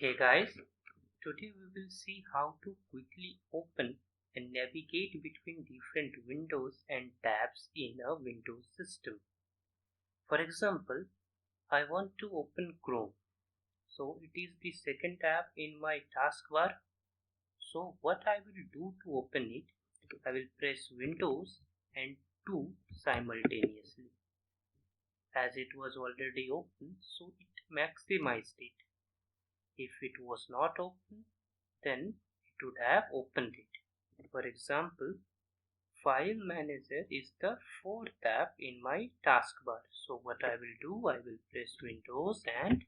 Hey guys, today we will see how to quickly open and navigate between different windows and tabs in a Windows system. For example, I want to open Chrome. So it is the second tab in my taskbar. So what I will do to open it, I will press Windows and 2 simultaneously. As it was already open, so it maximized it. If it was not open, then it would have opened it. For example, File Manager is the fourth tab in my taskbar. So what I will do, I will press Windows and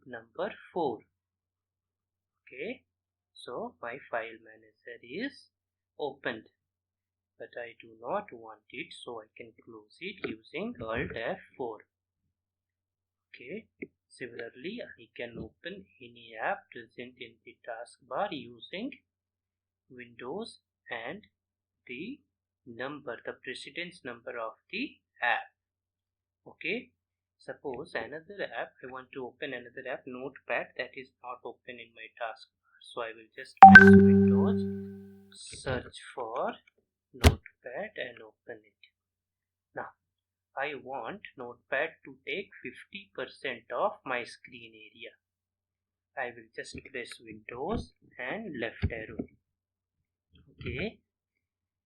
number 4. Okay, so my File Manager is opened, but I do not want it, so I can close it using Alt F4. Okay, similarly, I can open any app present in the taskbar using Windows and the precedence number of the app. Okay, suppose another app, I want to open another app, Notepad, that is not open in my taskbar. So I will just press Windows, search for Notepad and open it. Now I want Notepad to take 50% of my screen area. I will just press Windows and left arrow. Okay,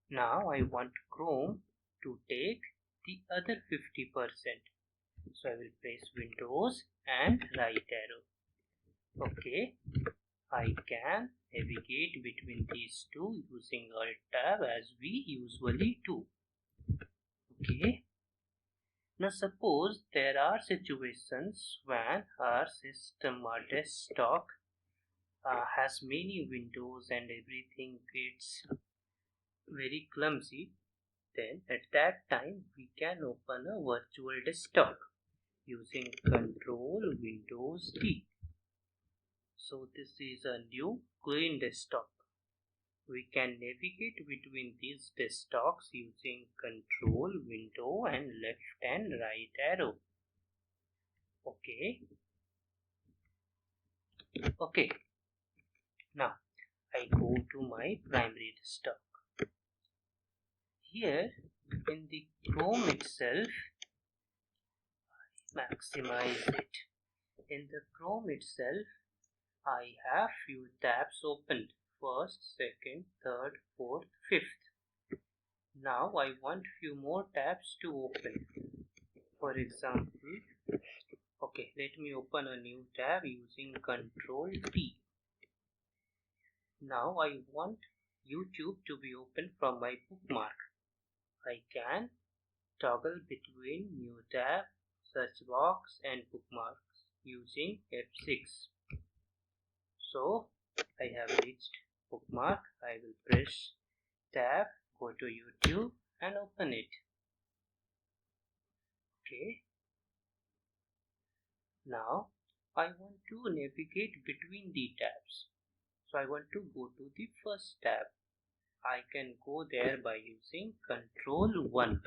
now I want Chrome to take the other 50%. So I will press Windows and right arrow. Okay, I can navigate between these two using Alt tab as we usually do. Okay, now suppose there are situations when our system or desktop has many windows and everything gets very clumsy. Then at that time we can open a virtual desktop using Control Windows D. So this is a new clean desktop. We can navigate between these desktops using Control Window and left and right arrow. Okay, now I go to my primary desktop. Here in the Chrome itself, maximize it. In the Chrome itself, I have few tabs opened: first, second, third, fourth, fifth. Now I want few more tabs to open. For example, okay, let me open a new tab using Control T. Now I want YouTube to be open from my bookmark. I can toggle between new tab, search box and bookmarks using F6. So I have reached bookmark. I will press tab, go to YouTube and open it. Okay, now I want to navigate between the tabs. So I want to go to the first tab. I can go there by using Control 1.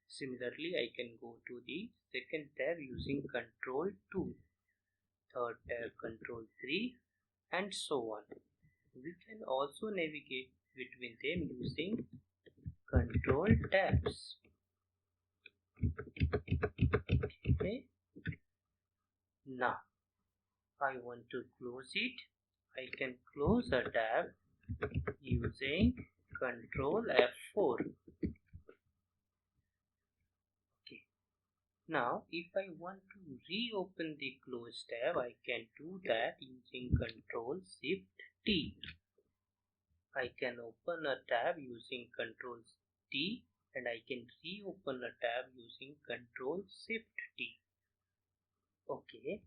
Similarly, I can go to the second tab using Control 2, third tab Control 3 and so on. We can also navigate between them using Control tabs. Okay, now I want to close it. I can close a tab using Control F4. Okay, now if I want to reopen the closed tab, I can do that using Control Shift T. I can open a tab using Control T and I can reopen a tab using Control Shift T. Okay,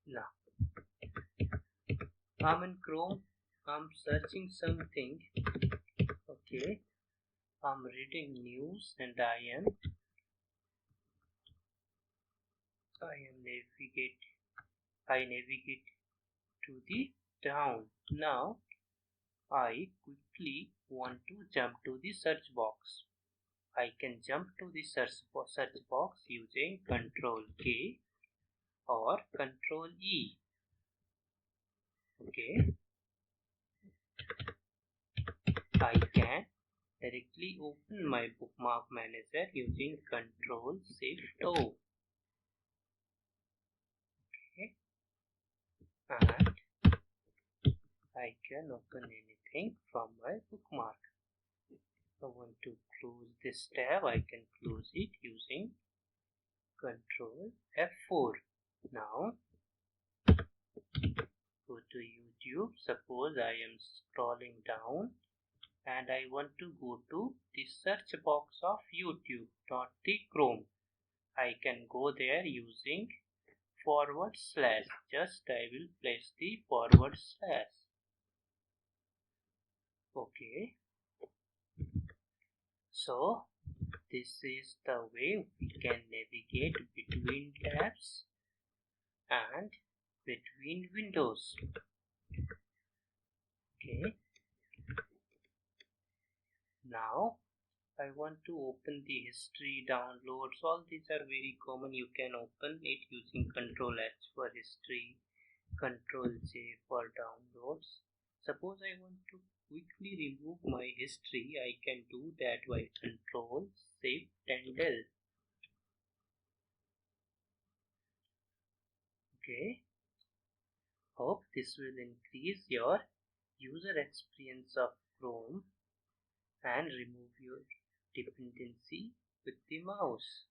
now I'm in Chrome. I'm searching something. Okay, I'm reading news and I navigate to the down. Now I quickly want to jump to the search box. I can jump to the search box using Control K. or Control E. Okay, I can directly open my bookmark manager using Control Shift O. Okay, and I can open anything from my bookmark. I want to close this tab, I can close it using Control F4. Now go to YouTube. Suppose I am scrolling down and I want to go to the search box of YouTube, not the Chrome. I can go there using forward slash. Just I will place the forward slash. Okay. So this is the way we can navigate between tabs and between windows. Okay. Now I want to open the history downloads. All these are very common. You can open it using Control H for history, Control J for downloads. Suppose I want to quickly remove my history, I can do that by Control Shift and L. Okay. Hope this will increase your user experience of Chrome and remove your dependency with the mouse.